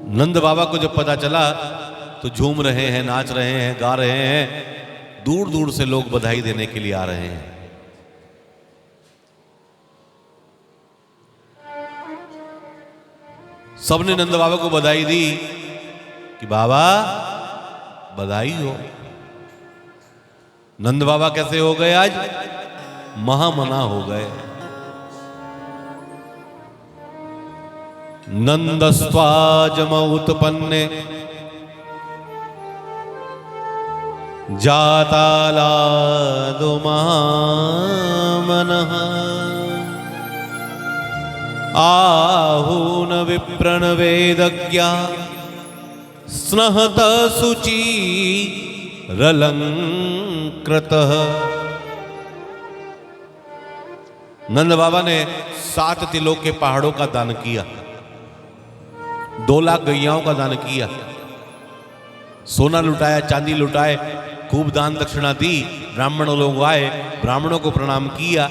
नंद बाबा को जब पता चला तो झूम रहे हैं, नाच रहे हैं, गा रहे हैं। दूर दूर से लोग बधाई देने के लिए आ रहे हैं। सबने नंद बाबा को बधाई दी कि बाबा बधाई हो। नंद बाबा कैसे हो गए? आज महामना हो गए। नंदस्त्वाजमौत्पन्ने जातालादो महामनः आहून विप्रण वेदज्ञा स्नहत शुचिरलंकृतः। नंद बाबा ने 7 तिलों के पहाड़ों का दान किया, 2 लाख गैयाओं का दान किया, सोना लुटाया, चांदी लुटाए, खूब दान दक्षिणा दी। ब्राह्मण लोग आए, ब्राह्मणों को प्रणाम किया।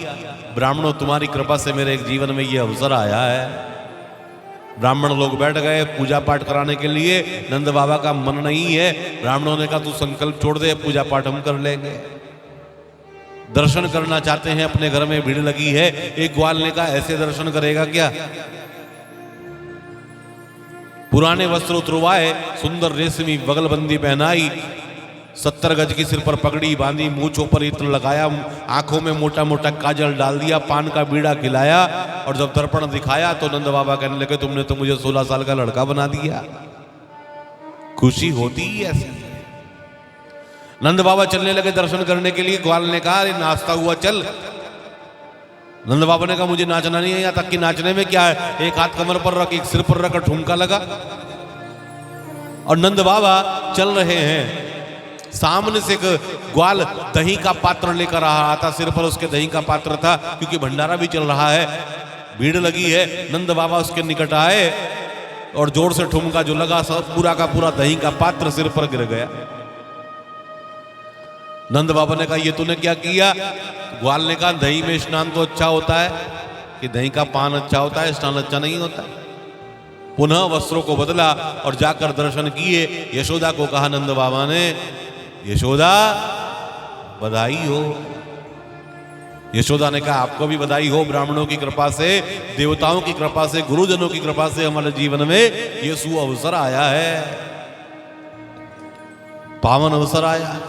ब्राह्मणों, तुम्हारी कृपा से मेरे एक जीवन में ये अवसर आया है। ब्राह्मण लोग बैठ गए पूजा पाठ कराने के लिए। नंद बाबा का मन नहीं है। ब्राह्मणों ने कहा तू संकल्प छोड़ दे, पूजा पाठ हम कर लेंगे। दर्शन करना चाहते हैं, अपने घर में भीड़ लगी है। एक ग्वाल ने कहा ऐसे दर्शन करेगा क्या? पुराने वस्त्र उतरवाए, सुंदर रेशमी बगलबंदी पहनाई, 70 गज की सिर पर पगड़ी बांधी, मूंछों पर इत्र लगाया, आंखों में मोटा मोटा काजल डाल दिया, पान का बीड़ा खिलाया। और जब दर्पण दिखाया तो नंद बाबा कहने लगे तुमने तो मुझे 16 साल का लड़का बना दिया। खुशी होती ही ऐसी। नंद बाबा चलने लगे दर्शन करने के लिए। ग्वाल ने कहा अरे नाचता हुआ चल। नंद बाबा ने कहा मुझे नाचना नहीं है, यहाँ तक कि नाचने में क्या है, एक हाथ कमर पर रख, एक सिर पर रख, ठुमका लगा। और नंद बाबा चल रहे हैं। सामने से एक ग्वाल दही का पात्र लेकर आ रहा था, सिर पर उसके दही का पात्र था, क्योंकि भंडारा भी चल रहा है, भीड़ लगी है। नंद बाबा उसके निकट आए और जोर से ठुमका जो लगा, सब पूरा का पूरा दही का पात्र सिर पर गिर गया। नंद बाबा ने कहा ये तूने क्या किया? ग्वाल ने कहा दही में स्नान तो अच्छा होता है, कि दही का पान अच्छा होता है, स्नान अच्छा नहीं होता। पुनः वस्त्रों को बदला और जाकर दर्शन किए। यशोदा को कहा नंद बाबा ने, यशोदा बधाई हो। यशोदा ने कहा आपको भी बधाई हो। ब्राह्मणों की कृपा से, देवताओं की कृपा से, गुरुजनों की कृपा से हमारे जीवन में ये सु अवसर आया है, पावन अवसर आया।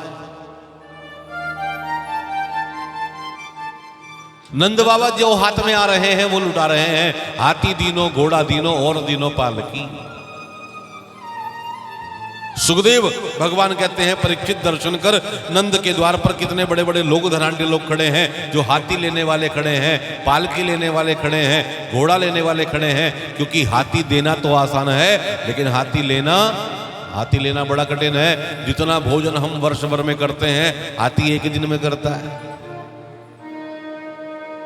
नंद बाबा जो हाथ में आ रहे हैं वो लुटा रहे हैं। हाथी दीनो, घोड़ा दीनो, और दीनो पालकी। सुखदेव भगवान कहते हैं परीक्षित दर्शन कर, नंद के द्वार पर कितने बड़े बड़े लोग, धनाढ्य लोग खड़े हैं, जो हाथी लेने वाले खड़े हैं, पालकी लेने वाले खड़े हैं, घोड़ा लेने वाले खड़े हैं। क्योंकि हाथी देना तो आसान है, लेकिन हाथी लेना बड़ा कठिन है। जितना भोजन हम वर्ष भर में करते हैं, हाथी एक दिन में करता है।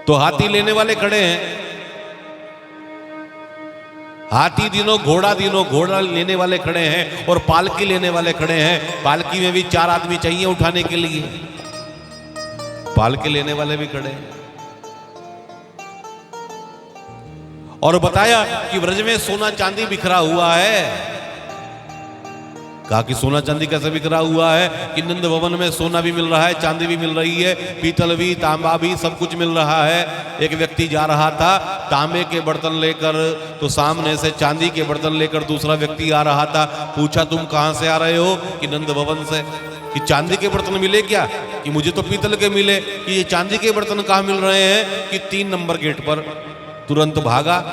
तो हाथी लेने वाले खड़े हैं। हाथी दिनों, घोड़ा लेने वाले खड़े हैं, और पालकी लेने वाले खड़े हैं। पालकी में भी 4 आदमी चाहिए उठाने के लिए, पालकी लेने वाले भी खड़े हैं। और बताया कि ब्रज में सोना चांदी बिखरा हुआ है। कहा कि सोना चांदी कैसे बिखरा हुआ है? कि नंद भवन में सोना भी मिल रहा है, चांदी भी मिल रही है, पीतल भी, तांबा भी, सब कुछ मिल रहा है। एक व्यक्ति जा रहा था तांबे के बर्तन लेकर, तो सामने से चांदी के बर्तन लेकर दूसरा व्यक्ति आ रहा था। पूछा तुम कहां से आ रहे हो? कि नंद भवन से। कि चांदी के बर्तन मिले क्या? कि मुझे तो पीतल के मिले। कि ये चांदी के बर्तन कहां मिल रहे हैं? कि 3 नंबर गेट पर। तुरंत भागा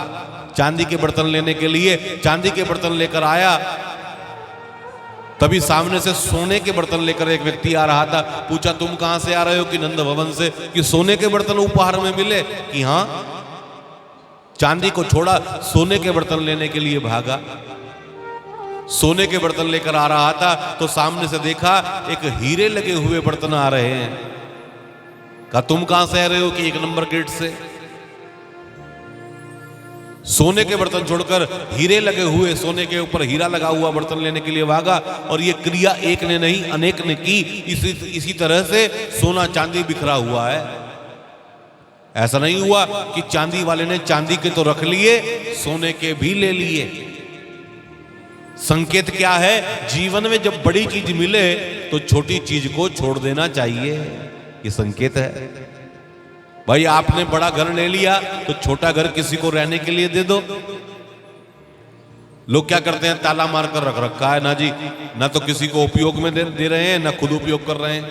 चांदी के बर्तन लेने के लिए, चांदी के बर्तन लेकर आया। तभी सामने से सोने के बर्तन लेकर एक व्यक्ति आ रहा था। पूछा तुम कहां से आ रहे हो? कि नंद भवन से। कि सोने के बर्तन उपहार में मिले? कि हां। चांदी को छोड़ा, सोने के बर्तन लेने के लिए भागा। सोने के बर्तन लेकर आ रहा था तो सामने से देखा एक हीरे लगे हुए बर्तन आ रहे हैं। कहा तुम कहां से आ रहे हो? कि 1 नंबर गेट से। सोने के बर्तन छोड़कर हीरे लगे हुए, सोने के ऊपर हीरा लगा हुआ बर्तन लेने के लिए भागा। और ये क्रिया एक ने नहीं अनेक ने की। इसी तरह से सोना चांदी बिखरा हुआ है। ऐसा नहीं हुआ कि चांदी वाले ने चांदी के तो रख लिए, सोने के भी ले लिए। संकेत क्या है? जीवन में जब बड़ी चीज मिले तो छोटी चीज को छोड़ देना चाहिए, ये संकेत है। भाई आपने बड़ा घर ले लिया तो छोटा घर किसी को रहने के लिए दे दो। लोग क्या करते हैं, ताला मारकर रख रखा है ना जी, ना तो किसी को उपयोग में दे रहे हैं, ना खुद उपयोग कर रहे हैं।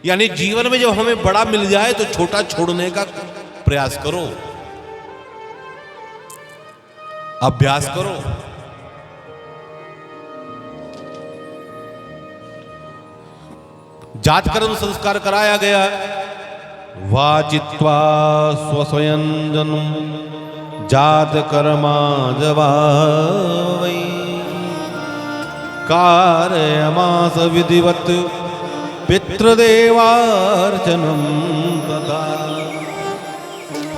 यानी जीवन में जब हमें बड़ा मिल जाए तो छोटा छोड़ने का प्रयास करो, अभ्यास करो। जातकर्म संस्कार कराया गया। वाजित्वा स्वस्वयं जन्म जात कर्मा जवावै कारयमास विधिवत पितृदेवार्चनम तथा।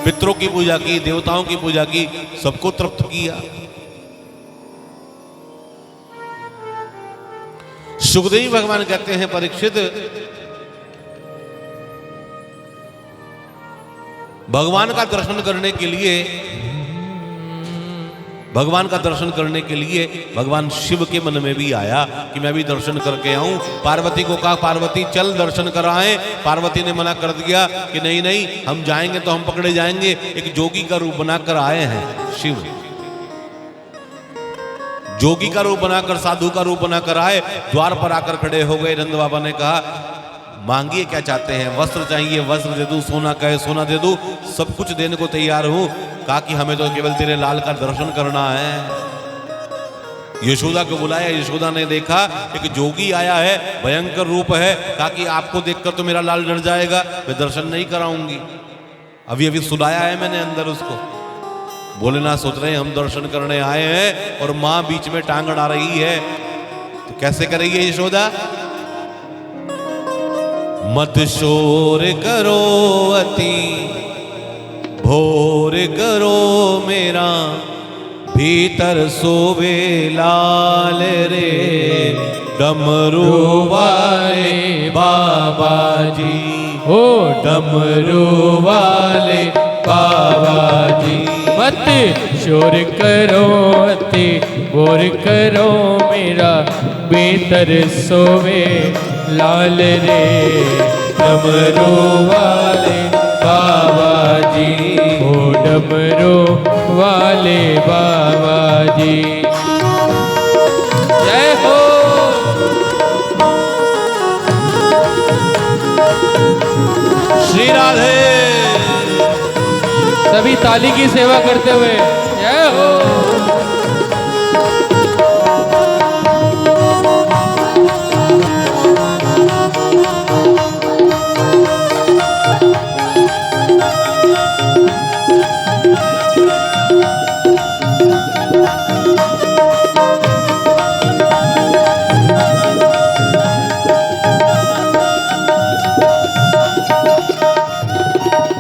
पितरों की पूजा की, देवताओं की पूजा की, सबको तृप्त किया। सुखदेव भगवान कहते हैं, परीक्षित भगवान का दर्शन करने के लिए, भगवान का दर्शन करने के लिए भगवान शिव के मन में भी आया कि मैं भी दर्शन करके आऊं। पार्वती को कहा, पार्वती चल दर्शन कराएं। पार्वती ने मना कर दिया कि नहीं नहीं, हम जाएंगे तो हम पकड़े जाएंगे। एक जोगी का रूप बनाकर आए हैं शिव, जोगी का रूप बनाकर, साधु का रूप बनाकर आए। द्वार पर आकर खड़े हो गए। नंद बाबा ने कहा, मांगिए क्या चाहते हैं? वस्त्र चाहिए, वस्त्र दे दूं, सोना कहे सोना दे दूं, सब कुछ देने को तैयार हूं। कहा कि हमें तो केवल तेरे लाल का दर्शन करना है। यशोदा को बुलाया, यशोदा ने देखा एक जोगी आया है, भयंकर रूप है। कहा कि आपको देखकर तो मेरा लाल डर जाएगा, मैं दर्शन नहीं कराऊंगी। अभी अभी सुलाया है मैंने अंदर उसको। भोलेनाथ सोच रहे हैं हम दर्शन करने आए हैं और मां बीच में टांग अड़ा रही है, तो कैसे करेगी यशोदा? मत शोर करो अति भोर करो मेरा, भीतर सोवे लाल रे डमरू वाले बाबा जी, ओ डमरू वाले बाबा जी। मत शोर करो अति बोर करो मेरा, भीतर सोवे लाल रे डमरू वाले बाबा जी, ओ डमरू वाले बाबा जी। जय हो। श्री राधे। सभी ताली की सेवा करते हुए जय हो।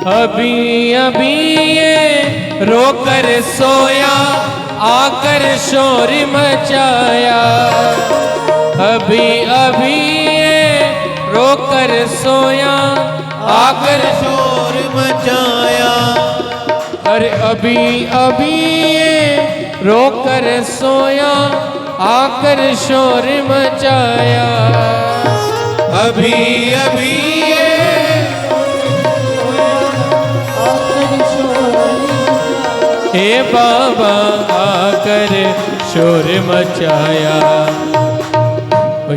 अभी अभी ये रोकर सोया, आकर शोर मचाया। अभी अभी ये रोकर सोया, आकर शोर मचाया। अरे अभी अभी ये रोकर सोया, आकर शोर मचाया। अभी अभी हे बाबा आकर शोर मचाया।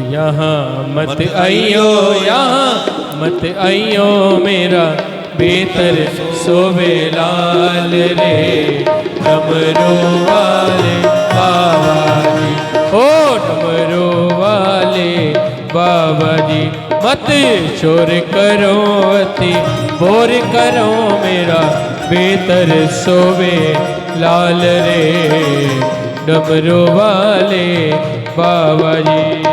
यहाँ मत आइयो, यहाँ मत आइयो मेरा, भीतर सोवे लाल रे डमरू वाले बाबा जी, ओ डमरू वाले बाबा जी। मत शोर करो अति बोर करो मेरा, भीतर सोवे लाल रे डमरू वाले बाबा जी।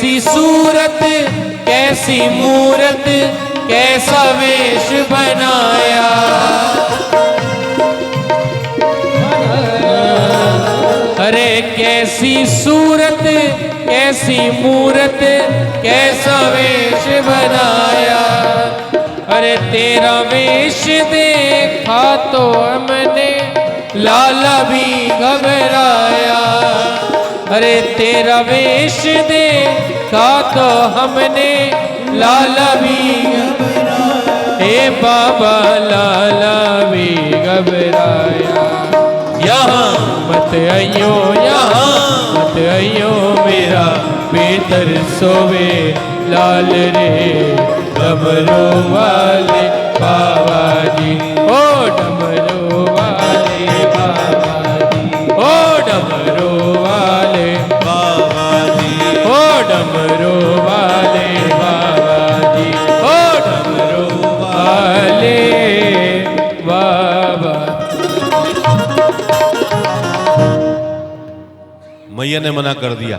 कैसी सूरत कैसी मूरत कैसा वेश बनाया। अरे कैसी सूरत कैसी मूरत कैसा वेश बनाया। अरे तेरा वेश देखा तो हमने लाला भी घबराया। अरे तेरा वेश देखा तो हमने लाला भी घबराया। हे बाबा लाला भी घबराया। यहाँ मत आइयो यहाँ मत आइयो मेरा बेहतर सोवे लाल रे डमरू वाले बाबा जी। ओ डमरू वाले बाबा जी। ओ डमरू वाले बाबा जी। ओ डमरू वाले बाबा जी। ओ डमरू वाले बाबा। मैया ने मना कर दिया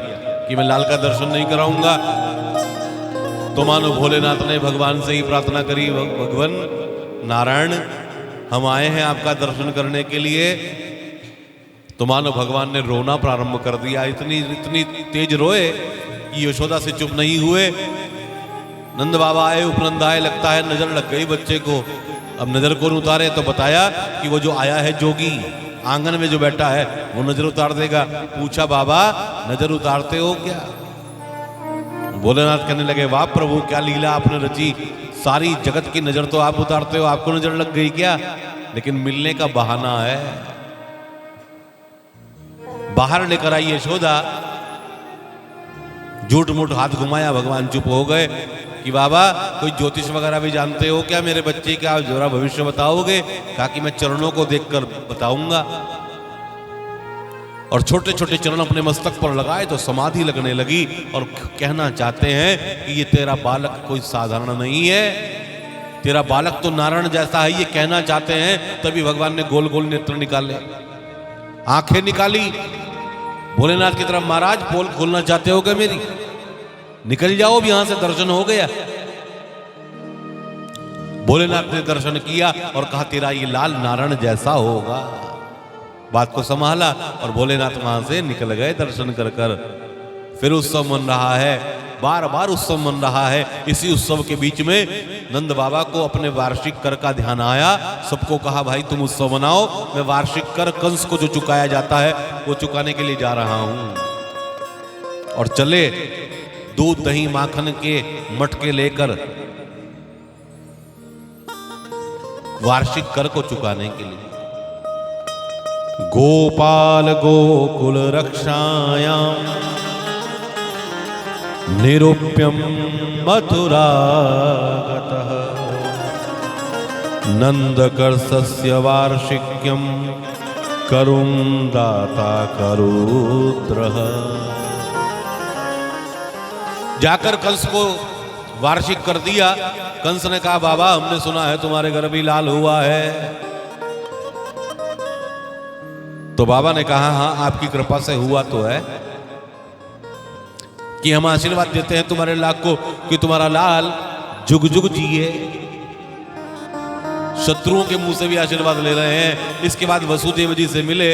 कि मैं लाल का दर्शन नहीं कराऊंगा। तो मानो भोलेनाथ ने भगवान से ही प्रार्थना करी, भगवान नारायण हम आए हैं आपका दर्शन करने के लिए। तो मानो भगवान ने रोना प्रारंभ कर दिया। इतनी तेज रोए कि यशोदा से चुप नहीं हुए। नंद बाबा आए, उपनंद आए, लगता है नजर लग गई बच्चे को। अब नजर कौन उतारे, तो बताया कि वो जो आया है जोगी, आंगन में जो बैठा है वो नजर उतार देगा। पूछा बाबा नजर उतारते हो क्या? भोलेनाथ कहने लगे वाह प्रभु क्या लीला आपने रची, सारी जगत की नजर तो आप उतारते हो, आपको नजर लग गई क्या? लेकिन मिलने का बहाना है। बाहर लेकर आई यशोदा, झूठ मूठ हाथ घुमाया, भगवान चुप हो गए कि बाबा कोई ज्योतिष वगैरह भी जानते हो क्या मेरे बच्चे का, जरा भविष्य बताओगे? कहा कि मैं चरणों को देखकर बताऊंगा। और छोटे छोटे चरण अपने मस्तक पर लगाए तो समाधि लगने लगी और कहना चाहते हैं कि ये तेरा बालक कोई साधारण नहीं है, तेरा बालक तो नारायण जैसा है, ये कहना चाहते हैं। तभी भगवान ने गोल गोल नेत्र निकाले, आंखें निकाली भोलेनाथ की तरफ। महाराज पोल खोलना चाहते हो क्या मेरी? निकल जाओ अब यहां से, दर्शन हो गया। भोलेनाथ ने दर्शन किया और कहा तेरा ये लाल नारायण जैसा होगा। बात को संभाला और भोलेनाथ वहां से निकल गए दर्शन कर कर। फिर उत्सव मन रहा है, बार बार उत्सव मन रहा है। इसी उत्सव के बीच में नंद बाबा को अपने वार्षिक कर का ध्यान आया। सबको कहा भाई तुम उत्सव मनाओ, मैं वार्षिक कर कंस को जो चुकाया जाता है वो चुकाने के लिए जा रहा हूं। और चले दूध दही माखन के मटके लेकर वार्षिक कर को चुकाने के लिए। गोपाल गोकुल रक्षायाम निरूप्यम मथुरागतः नंदकर्षस्य वार्षिक्यम करुं दाता करुद्रः। जाकर कंस को वार्षिक कर दिया। कंस ने कहा बाबा हमने सुना है तुम्हारे घर भी लाल हुआ है। तो बाबा ने कहा हाँ आपकी कृपा से हुआ तो है, कि हम आशीर्वाद देते हैं तुम्हारे लाल को कि तुम्हारा लाल जुग जुग जिए। शत्रुओं के मुंह से भी आशीर्वाद ले रहे हैं। इसके बाद वसुदेव जी से मिले।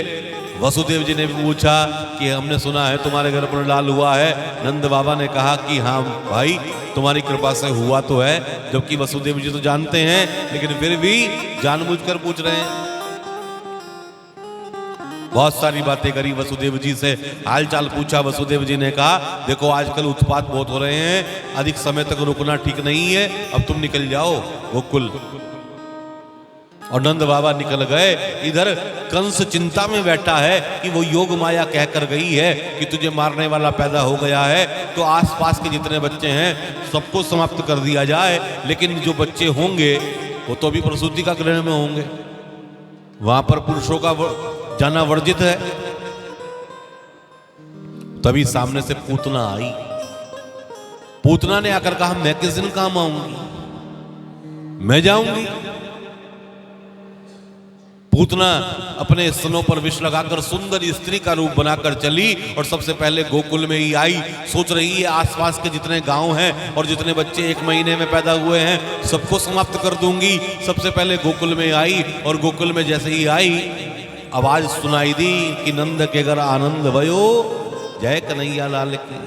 वसुदेव जी ने पूछा कि हमने सुना है तुम्हारे घर पर लाल हुआ है। नंद बाबा ने कहा कि हाँ भाई तुम्हारी कृपा से हुआ तो है। जबकि वसुदेव जी तो जानते हैं लेकिन फिर भी जानबूझकर पूछ रहे हैं। बहुत सारी बातें करी वसुदेव जी से, हालचाल पूछा। वसुदेव जी ने कहा देखो आजकल उत्पात बहुत हो रहे हैं, अधिक समय तक रुकना ठीक नहीं है, अब तुम निकल जाओ गोकुल। और नंद बाबा निकल गए। इधर कंस चिंता में बैठा है कि वो योग माया कहकर गई है कि तुझे मारने वाला पैदा हो गया है, तो आसपास के जितने बच्चे हैं सबको समाप्त कर दिया जाए। लेकिन जो बच्चे होंगे वो तो अभी प्रसूति का गृह में होंगे, वहां पर पुरुषों का जाना वर्जित है। तभी सामने से पूतना आई। पूतना ने आकर कहा मैं किस दिन काम आऊंगी, मैं जाऊंगी। पूतना अपने स्तनों पर विष लगाकर सुंदर स्त्री का रूप बनाकर चली और सबसे पहले गोकुल में ही आई। सोच रही है आसपास के जितने गांव हैं और जितने बच्चे 1 महीने में पैदा हुए हैं सबको समाप्त कर दूंगी। सबसे पहले गोकुल में आई और गोकुल में जैसे ही आई आवाज सुनाई दी कि नंद के घर आनंद भयो जय कन्हैया लाल की।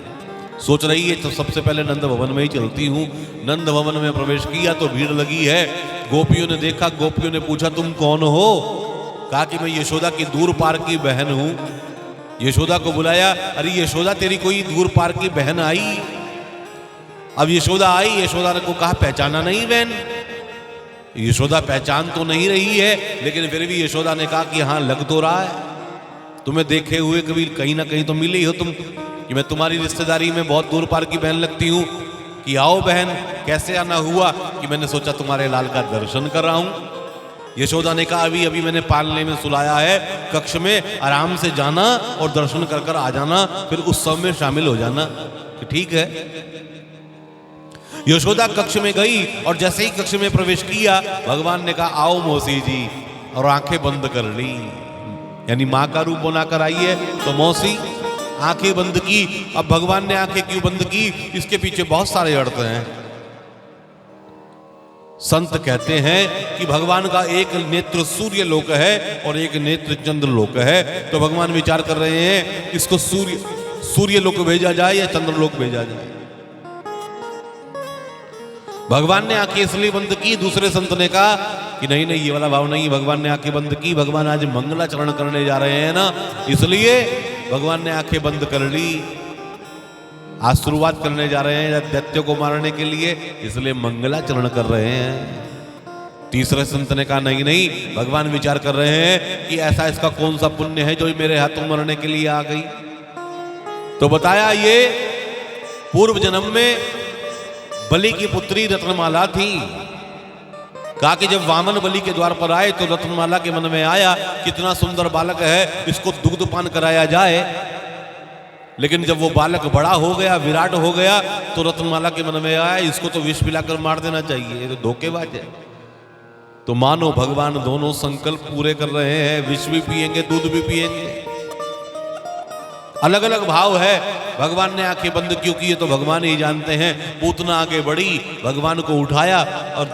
सोच रही है तो सबसे पहले नंद भवन में ही चलती हूँ। नंद भवन में प्रवेश किया तो भीड़ लगी है। गोपियों ने देखा, गोपियों ने पूछा तुम कौन हो? कहा कि मैं यशोदा की दूर पार की बहन हूं। यशोदा को बुलाया, अरे यशोदा तेरी कोई दूर पार की बहन आई? अब यशोदा आई, यशोदा ने को कहा पहचाना नहीं बहन? यशोदा पहचान तो नहीं रही है, लेकिन फिर भी यशोदा ने कहा कि हाँ लग तो रहा है, तुम्हें देखे हुए कभी कहीं ना कहीं तो मिली हो तुम, कि मैं तुम्हारी रिश्तेदारी में बहुत दूर पार की बहन लगती हूँ। कि आओ बहन, कैसे आना हुआ? कि मैंने सोचा तुम्हारे लाल का दर्शन कर रहा हूं। यशोदा ने कहा अभी अभी मैंने पालने में सुलाया है, कक्ष में आराम से जाना और दर्शन कर कर आ जाना, फिर उत्सव में शामिल हो जाना। कि ठीक है। यशोदा कक्ष में गई और जैसे ही कक्ष में प्रवेश किया भगवान ने कहा आओ मौसी जी, और आंखें बंद कर ली। यानी मां का रूप बनाकर आई है तो मौसी, आंखें बंद की। अब भगवान ने आंखें क्यों बंद की, इसके पीछे बहुत सारे अर्थ हैं। संत कहते हैं कि भगवान का एक नेत्र सूर्य लोक है और एक नेत्र चंद्र लोक है। तो भगवान विचार कर रहे हैं इसको सूर्य लोक भेजा जाए या चंद्र लोक भेजा जाए। भगवान ने आंखें इसलिए बंद की। दूसरे संत ने कहा कि नहीं नहीं ये वाला भाव नहीं, भगवान ने आंखें बंद की, भगवान आज मंगलाचरण करने जा रहे हैं ना, इसलिए भगवान ने आंखें बंद कर ली। आज शुरुआत करने जा रहे हैं दैत्य को मारने के लिए, इसलिए मंगलाचरण कर रहे हैं। तीसरे संत ने कहा नहीं नहीं, भगवान विचार कर रहे हैं कि ऐसा इसका कौन सा पुण्य है जो मेरे हाथों मरने के लिए आ गई। तो बताया ये पूर्व जन्म में बलि की पुत्री रत्नमाला थी। कहा कि जब वामन बलि के द्वार पर आए तो रत्नमाला के मन में आया कितना सुंदर बालक है, इसको दुग्धपान कराया जाए। लेकिन जब वो बालक बड़ा हो गया, विराट हो गया, तो रत्नमाला के मन में आया इसको तो विष पिलाकर मार देना चाहिए, ये तो धोखेबाज है। तो मानो भगवान दोनों संकल्प पूरे कर रहे हैं, विष भी पिएंगे दूध भी पिएंगे। अलग अलग भाव है। भगवान ने आंखें बंद क्यों की, तो भगवान ही जानते हैं। पूतना आगे बढ़ी, भगवान को उठाया और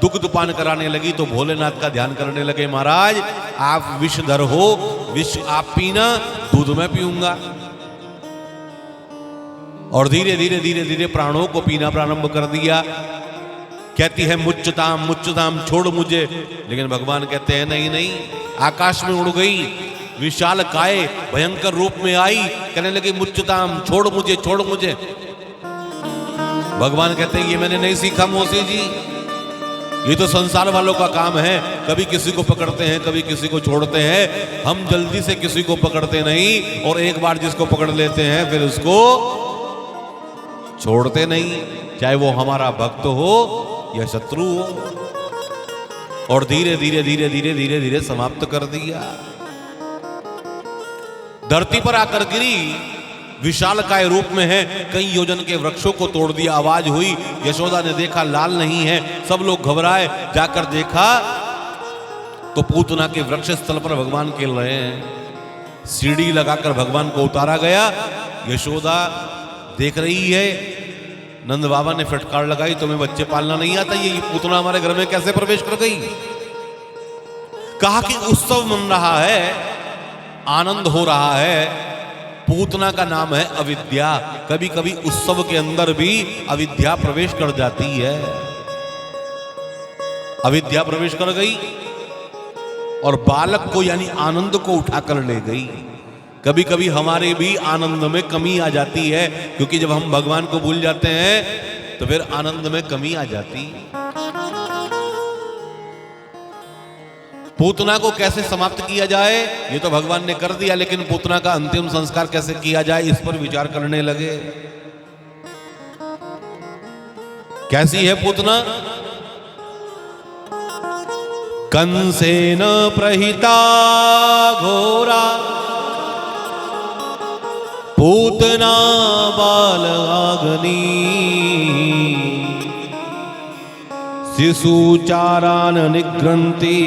दुग्ध पान कराने लगी तो भोलेनाथ का ध्यान करने लगे, महाराज आप विषधर हो, विष आप पीना, दूध मैं पीऊंगा। और धीरे धीरे धीरे धीरे प्राणों को पीना प्रारंभ कर दिया। कहती है मुच्चताम मुच्चताम, छोड़ मुझे। लेकिन भगवान कहते हैं नहीं नहीं। आकाश में उड़ गई, विशाल काय भयंकर रूप में आई, कहने लगी मुच्चताम, छोड़ मुझे छोड़ मुझे। भगवान कहते हैं ये मैंने नहीं सीखा मौसी जी, ये तो संसार वालों का काम है, कभी किसी को पकड़ते हैं कभी किसी को छोड़ते हैं। हम जल्दी से किसी को पकड़ते नहीं, और एक बार जिसको पकड़ लेते हैं फिर उसको छोड़ते नहीं, चाहे वो हमारा भक्त हो या शत्रु हो। और धीरे धीरे धीरे धीरे धीरे धीरे समाप्त कर दिया। धरती पर आकर गिरी, विशाल काय रूप में है, कई योजन के वृक्षों को तोड़ दिया। आवाज हुई, यशोदा ने देखा लाल नहीं है, सब लोग घबराए। जाकर देखा तो पूतना के वृक्ष स्थल पर भगवान खेल रहे हैं। सीढ़ी लगाकर भगवान को उतारा गया। यशोदा देख रही है। नंद बाबा ने फटकार लगाई, तुम्हें बच्चे पालना नहीं आता, ये पूतना हमारे घर में कैसे प्रवेश कर गई। कहा कि उत्सव मन रहा है, आनंद हो रहा है। पूतना का नाम है अविद्या। कभी कभी उत्सव के अंदर भी अविद्या प्रवेश कर जाती है। अविद्या प्रवेश कर गई और बालक को यानी आनंद को उठाकर ले गई। कभी कभी हमारे भी आनंद में कमी आ जाती है, क्योंकि जब हम भगवान को भूल जाते हैं तो फिर आनंद में कमी आ जाती। पूतना को कैसे समाप्त किया जाए ये तो भगवान ने कर दिया, लेकिन पूतना का अंतिम संस्कार कैसे किया जाए इस पर विचार करने लगे। कैसी है पूतना? कंसेन प्रहिता घोरा पूतना बालाग्नि शिशुचारान निग्रंथि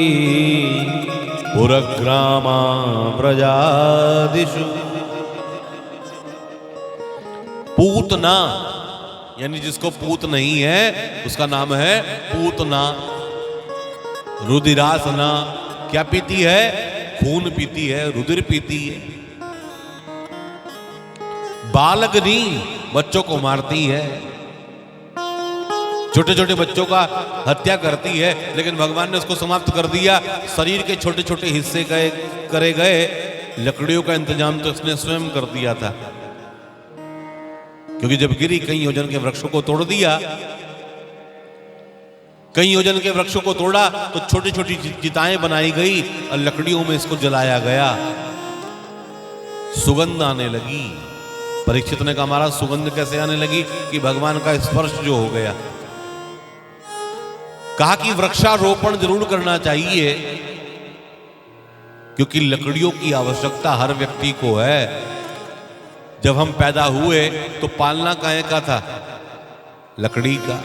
पुरग्रामा व्रजादिषु। पूतना यानी जिसको पूत नहीं है उसका नाम है पूतना। रुधिरासना क्या पीती है? खून पीती है, रुधिर पीती है। बालगनी बच्चों को मारती है, छोटे छोटे बच्चों का हत्या करती है, लेकिन भगवान ने उसको समाप्त कर दिया। शरीर के छोटे छोटे हिस्से करे गए, लकड़ियों का इंतजाम तो उसने स्वयं कर दिया था, क्योंकि जब गिरी कई योजन के वृक्षों को तोड़ दिया, कई योजन के वृक्षों को तोड़ा तो छोटी छोटी चिताएं बनाई गई और लकड़ियों में इसको जलाया गया। सुगंध आने लगी। परीक्षित ने कहा महाराज सुगंध कैसे आने लगी? कि भगवान का स्पर्श जो हो गया। कहा कि वृक्षारोपण जरूर करना चाहिए, क्योंकि लकड़ियों की आवश्यकता हर व्यक्ति को है। जब हम पैदा हुए तो पालना काहे का था? लकड़ी का।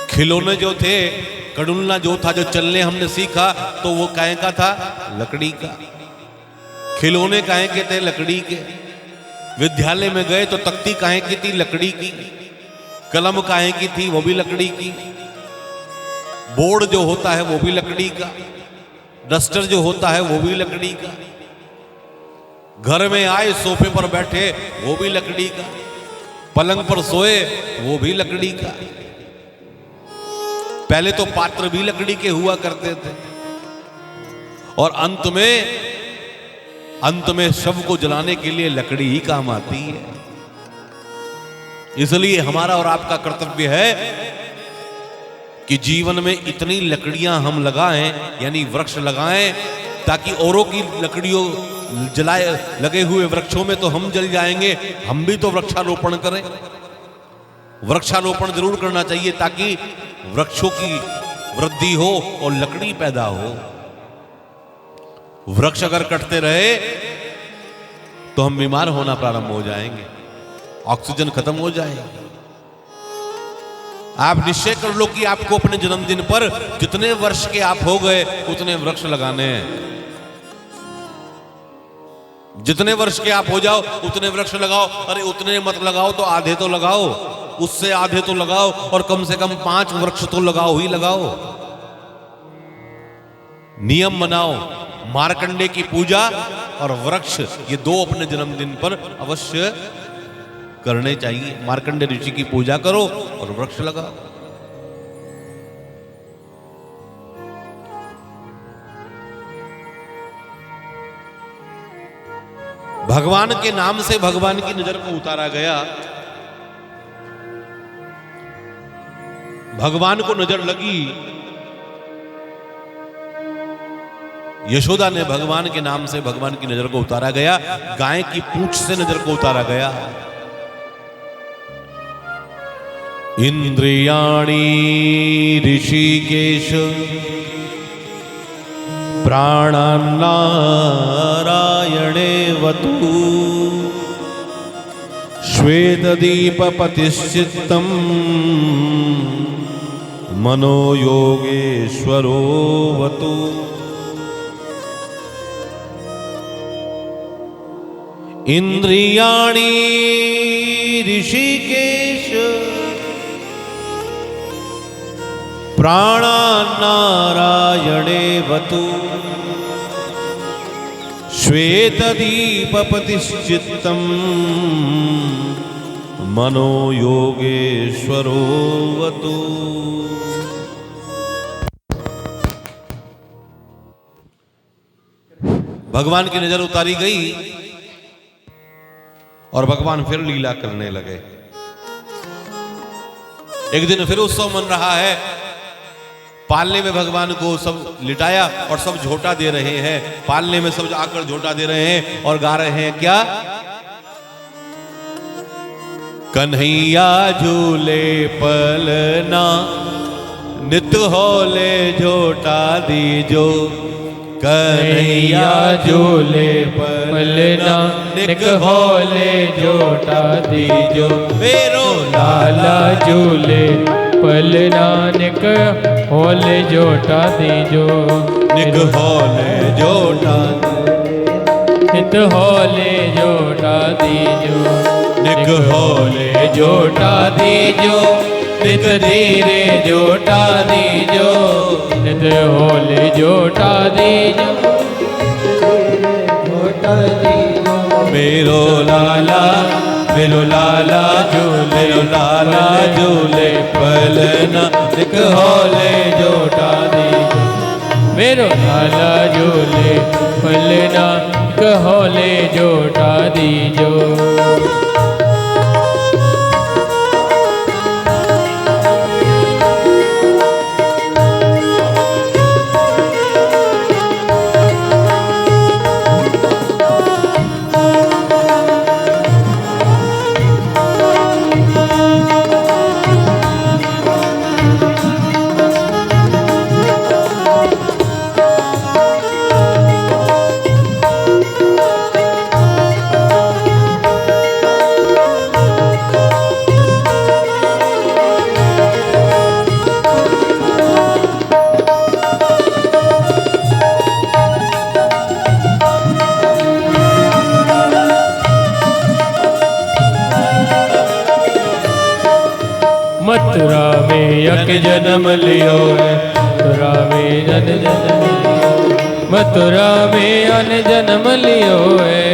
खिलौने जो थे, कड़ुल्ला जो था, जो चलने हमने सीखा, तो वो काहे का था? लकड़ी का। खिलौने काहे के थे? लकड़ी के। विद्यालय में गए तो तख्ती काहे की थी? लकड़ी की। कलम काहे की थी? वो भी लकड़ी की। बोर्ड जो होता है वो भी लकड़ी का। डस्टर जो होता है वो भी लकड़ी का। घर में आए सोफे पर बैठे वो भी लकड़ी का। पलंग पर सोए वो भी लकड़ी का। पहले तो पात्र भी लकड़ी के हुआ करते थे, और अंत में शव को जलाने के लिए लकड़ी ही काम आती है। इसलिए हमारा और आपका कर्तव्य है कि जीवन में इतनी लकड़ियां हम लगाएं, यानी वृक्ष लगाएं, ताकि औरों की लकड़ियों जलाए लगे हुए वृक्षों में तो हम जल जाएंगे, हम भी तो वृक्षारोपण करें। वृक्षारोपण जरूर करना चाहिए ताकि वृक्षों की वृद्धि हो और लकड़ी पैदा हो। वृक्ष अगर कटते रहे तो हम बीमार होना प्रारंभ हो जाएंगे, ऑक्सीजन खत्म हो जाएगी। आप निश्चय कर लो कि आपको अपने जन्मदिन पर जितने वर्ष के आप हो गए उतने वृक्ष लगाने हैं। जितने वर्ष के आप हो जाओ उतने वृक्ष लगाओ। अरे उतने मत लगाओ तो आधे तो लगाओ, उससे आधे तो लगाओ, और कम से कम 5 वृक्ष तो लगाओ ही लगाओ। नियम बनाओ, मार्कंडे की पूजा और वृक्ष, ये 2 अपने जन्मदिन पर अवश्य करने चाहिए। मार्कंडे ऋषि की पूजा करो और वृक्ष लगाओ। भगवान के नाम से भगवान की नजर को उतारा गया। भगवान को नजर लगी, यशोदा ने भगवान के नाम से भगवान की नजर को उतारा गया। गाय की पूंछ से नजर को उतारा गया। इंद्रियाणि ऋषिकेश प्राणान्नारायणे वतु श्वेतदीपपतिश्चित्तम् मनो योगेश्वरो वतु। इंद्रियाणि ऋषिकेश प्राणान्नारायणे वतु श्वेतदीपपतिश्चित्तम् मनो योगेश्वरो वतु। भगवान की नजर उतारी गई और भगवान फिर लीला करने लगे। एक दिन फिर उत्सव मन रहा है। पालने में भगवान को सब लिटाया और सब झोटा दे रहे हैं। पालने में सब आकर झोटा दे रहे हैं और गा रहे हैं क्या? कन्हैया झूले पलना नित होले झोटा दीजो। कन्हैया झूले पलना नित होले झोटा दीजो। मेरो लाला झूले पल नानक होले जोटा दीजो। निक होले जोटा नित होले जोटा दीजो। निक होले जोटा दीजो नित धीरे जोटा दीजो। नित होले जोटा दीजो जोटा दीजो। मेरो लाला झूले लाला झूले पलना निक होले जोटा दीजो। मेरो लाला झूले पलना होले जोटा दीजो। मथुरा में यक जन्म लियो है। मथुरा में अन जन्म लियो। मथुरा में अन जन्म लियो है।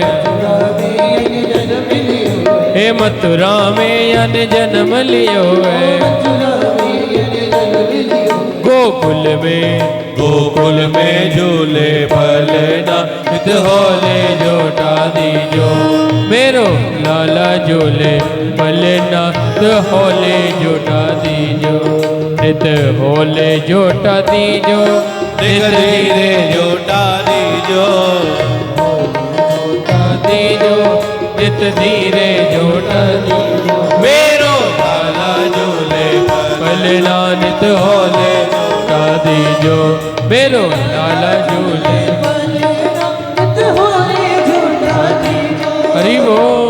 हे मथुरा में अन जन्म लियो है। गोकुल में झूले पलना नित होले जोटा दीजो। मेरो लाला झूले पलना नित होले जोटा दीजो। नित होले जोटा दीजो निक धीरे जोटा दीजो। दीजो नित धीरे जोटा दीजो। मेरो लाला झूले पलना नित होले जोटा दीजो। मेरो लाला झूले नित होले जोटा दीजो। हरि बोल।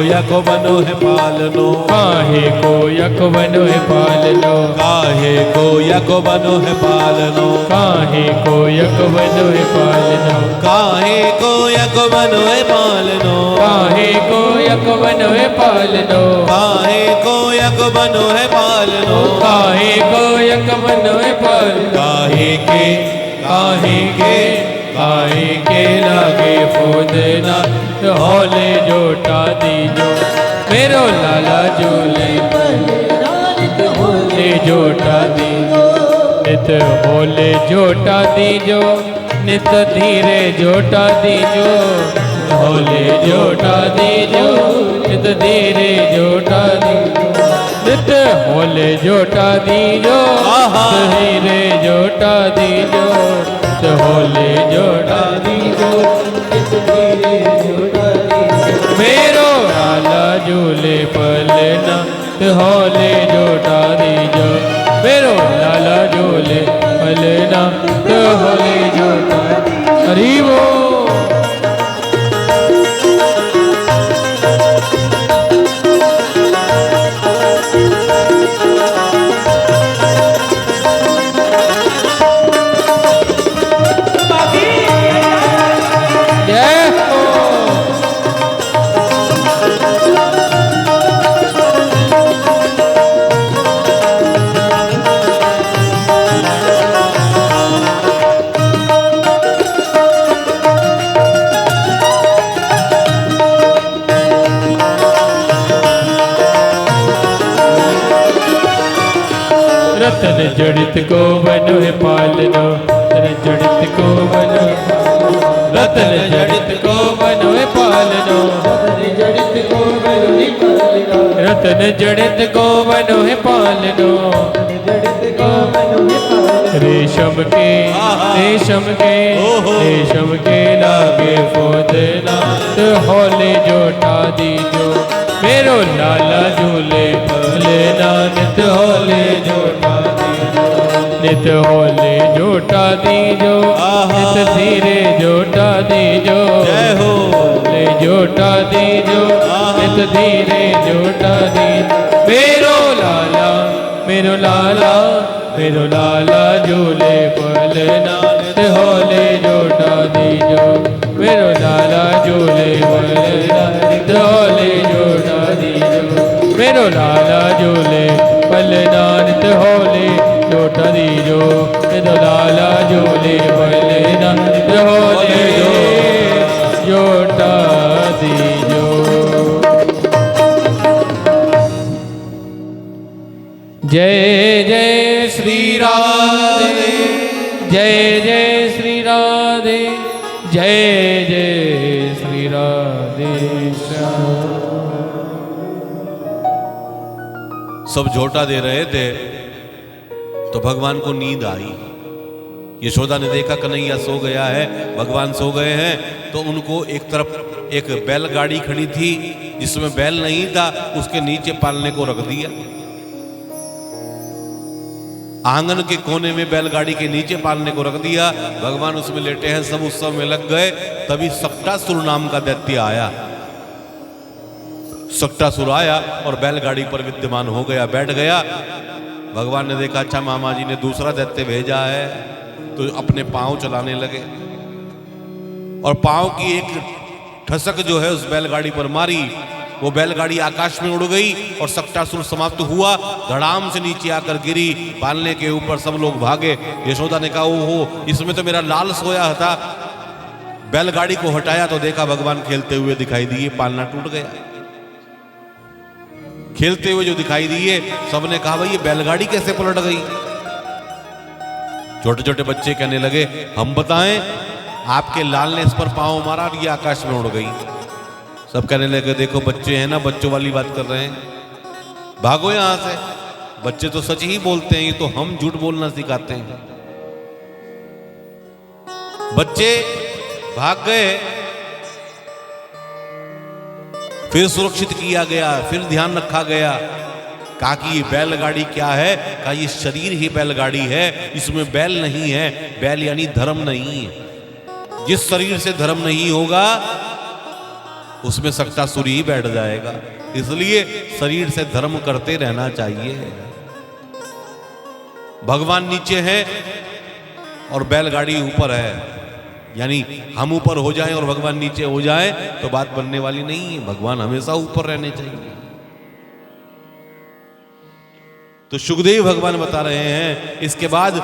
यको बनो है पालनो। काहे को यक बनो है पालनो। काहे को यको बनो है पालनो। काहे को यक बनो है पालनो। काहे को यको बनो है पालनो। काहे को यक बनो है पालनो। काहे को यको बनो है पालनो। काहे को यक बनो है पालनो। काहे के लागे फूदना होले जोटा दीजो। मेरो लाला झूले होले जोटा दीजो। नित होले जोटा दीजो। नित धीरे जोटा दीजो। होले जोटा दीजो। नित धीरे जोटा दीजो। नित होले जोटा दीजो। धीरे जोटा दीजो। होले जोटा दीजो। मेरो लाला झूले पलना होले जोटा दीजो। मेरो लाला झूले पलना होले जोटा। हरि बोल। रतन जड़ित को बनो है पालनो, रतन जड़ित को बनो, रतन जड़ित को बनो है पालनो, रतन जड़ित को बनो है पालनो, रतन जड़ित को बनो है पालनो, जड़ित को बनो है पालनो। रेशम के रेशम के लागे फोदना, तो हौले जोटा दीजो मेरो लाला झूले भलेना, नित हौले जोटा दीजो, नित हौले जोटा दीजो, नित धीरे जोटा दीजो, जय हो ले जोटा दीजो, नित धीरे जोटा दीजो। मेरो लाला मेरो लाला मेरो लाला झूले भलेना, नित हौले जोटा दीजो, मेरो लाला झूले भलेना, नित हौले जोटा दीजो, मेरो लाला झूले भलेना, नित हौले जोटा दीजो, मेरो लाला झूले भलेना, नित हौले जोटा दीजो। जय जय श्री राधे, जय जय श्री राधे, जय जय श्री राधे श्याम। सब झोटा दे रहे थे तो भगवान को नींद आई। यशोदा ने देखा कन्हैया सो गया है, भगवान सो गए हैं, तो उनको एक तरफ एक बैलगाड़ी खड़ी थी जिसमें बैल नहीं था, उसके नीचे पालने को रख दिया। आंगन के कोने में बैलगाड़ी के नीचे पालने को रख दिया। भगवान उसमें लेटे हैं, सब उत्सव में लग गए। तभी सक्टासुर नाम का दैत्य आया। सक्टासुर आया और बैलगाड़ी पर विद्यमान हो गया, बैठ गया। भगवान ने देखा अच्छा मामा जी ने दूसरा दैत्य भेजा है, तो अपने पांव चलाने लगे और पांव की एक ठसक जो है उस बैलगाड़ी पर मारी। वो बैलगाड़ी आकाश में उड़ गई और सक्टासुर समाप्त हुआ, धड़ाम से नीचे आकर गिरी। पालने के ऊपर सब लोग भागे। यशोदा ने कहा ओहो, इसमें तो मेरा लाल सोया था। बैलगाड़ी को हटाया तो देखा भगवान खेलते हुए दिखाई दिए, पालना टूट गया। खेलते हुए जो दिखाई दिए, सबने कहा भाई ये बैलगाड़ी कैसे पलट गई। छोटे छोटे बच्चे कहने लगे हम बताएं, आपके लाल ने इस पर पांव मारा और ये आकाश में उड़ गई। सब कहने लगे देखो बच्चे हैं ना, बच्चों वाली बात कर रहे हैं, भागो यहां से। बच्चे तो सच ही बोलते हैं, ये तो हम झूठ बोलना सिखाते हैं। बच्चे भाग गए। फिर सुरक्षित किया गया, फिर ध्यान रखा गया। कहा कि ये बैलगाड़ी क्या है? कहा ये शरीर ही बैलगाड़ी है, इसमें बैल नहीं है। बैल यानी धर्म नहीं है। जिस शरीर से धर्म नहीं होगा उसमें सक्टासुर ही बैठ जाएगा। इसलिए शरीर से धर्म करते रहना चाहिए। भगवान नीचे है और बैलगाड़ी ऊपर है, यानी हम ऊपर हो जाएं और भगवान नीचे हो जाएं तो बात बनने वाली नहीं है। भगवान हमेशा ऊपर रहने चाहिए। तो सुखदेव भगवान बता रहे हैं। इसके बाद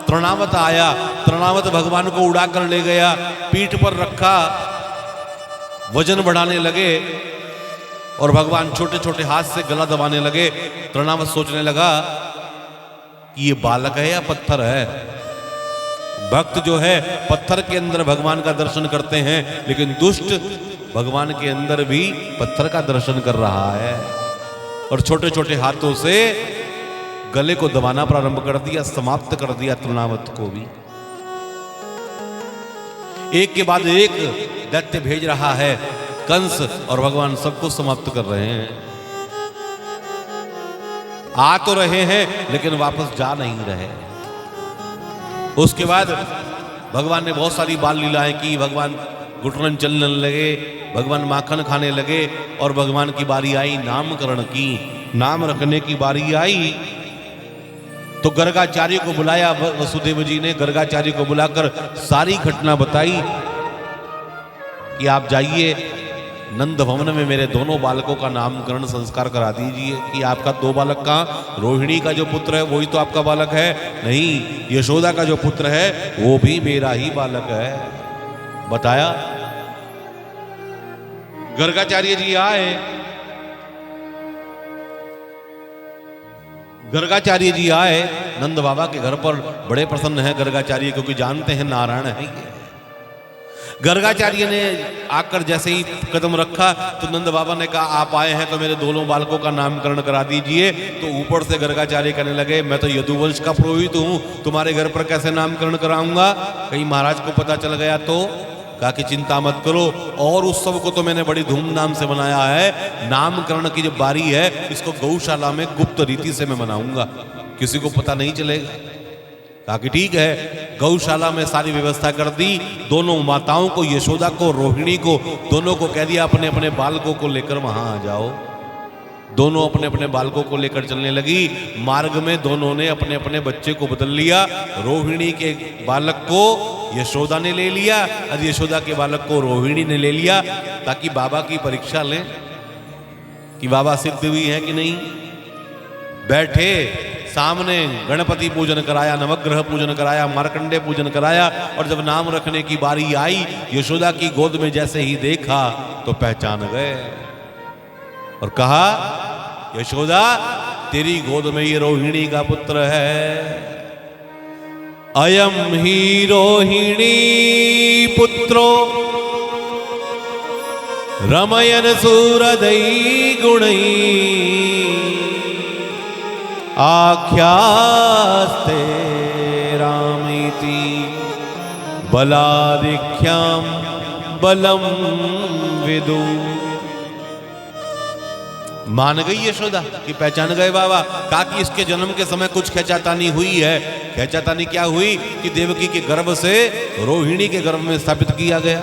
तृणावत आया। तृणावत भगवान को उड़ाकर ले गया, पीठ पर रखा, वजन बढ़ाने लगे और भगवान छोटे छोटे हाथ से गला दबाने लगे। तृणावत सोचने लगा कि ये बालक है या पत्थर है। भक्त जो है पत्थर के अंदर भगवान का दर्शन करते हैं, लेकिन दुष्ट भगवान के अंदर भी पत्थर का दर्शन कर रहा है। और छोटे छोटे हाथों से गले को दबाना प्रारंभ कर दिया, समाप्त कर दिया तृणावत को भी। एक के बाद एक दैत्य भेज रहा है कंस, और भगवान सबको समाप्त कर रहे हैं। आ तो रहे हैं लेकिन वापस जा नहीं रहे। उसके बाद भगवान ने बहुत सारी बाल लीलाएं की। भगवान घुटन चलने लगे, भगवान माखन खाने लगे, और भगवान की बारी आई नामकरण की। नाम रखने की बारी आई तो गर्गाचार्य को बुलाया। वसुदेव जी ने गर्गाचार्य को बुलाकर सारी घटना बताई कि आप जाइए नंद भवन में मेरे दोनों बालकों का नामकरण संस्कार करा दीजिए। कि आपका दो बालक कहाँ? रोहिणी का जो पुत्र है वही तो आपका बालक है? नहीं, यशोदा का जो पुत्र है वो भी मेरा ही बालक है। बताया। गर्गाचार्य जी आए, गर्गाचार्य जी आए नंद बाबा के घर पर, बड़े प्रसन्न हैं गर्गाचार्य क्योंकि जानते हैं नारायण है ये। गर्गाचार्य ने आकर जैसे ही कदम रखा तो नंद बाबा ने कहा आप आए हैं तो मेरे दोनों बालकों का नामकरण करा दीजिए। तो ऊपर से गर्गाचार्य कहने लगे मैं तो यदुवंश का पुरोहित हूं, तुम्हारे घर पर कैसे नामकरण कराऊंगा, कहीं महाराज को पता चल गया तो। कहा कि चिंता मत करो, और उत्सव को तो मैंने बड़ी धूमधाम से मनाया है, नामकरण की जो बारी है इसको गौशाला में गुप्त रीति से मैं मनाऊंगा, किसी को पता नहीं चलेगा। कहा कि ठीक है, गौशाला में सारी व्यवस्था कर दी। दोनों माताओं को, यशोदा को, रोहिणी को, दोनों को कह दिया अपने अपने बालकों को लेकर वहां आ जाओ। दोनों अपने अपने बालकों को लेकर चलने लगी। मार्ग में दोनों ने अपने अपने बच्चे को बदल लिया। रोहिणी के बालक को यशोदा ने ले लिया और यशोदा के बालक को रोहिणी ने ले लिया, ताकि बाबा की परीक्षा लें कि बाबा सिद्ध हुई है कि नहीं। बैठे सामने, गणपति पूजन कराया, नवग्रह पूजन कराया, मार्कंडे पूजन कराया, और जब नाम रखने की बारी आई यशोदा की गोद में जैसे ही देखा तो पहचान गए और कहा यशोदा तेरी गोद में ये रोहिणी का पुत्र है। अयम ही रोहिणी पुत्रो रमयन सूरदई गुणई आख्यास्ते रामीति बलादिख्याम बलम विदु। मान गई यशोदा कि पहचान गए बाबा। कहा कि इसके जन्म के समय कुछ खेचातानी हुई है। खेचातानी क्या हुई कि देवकी के गर्भ से रोहिणी के गर्भ में स्थापित किया गया।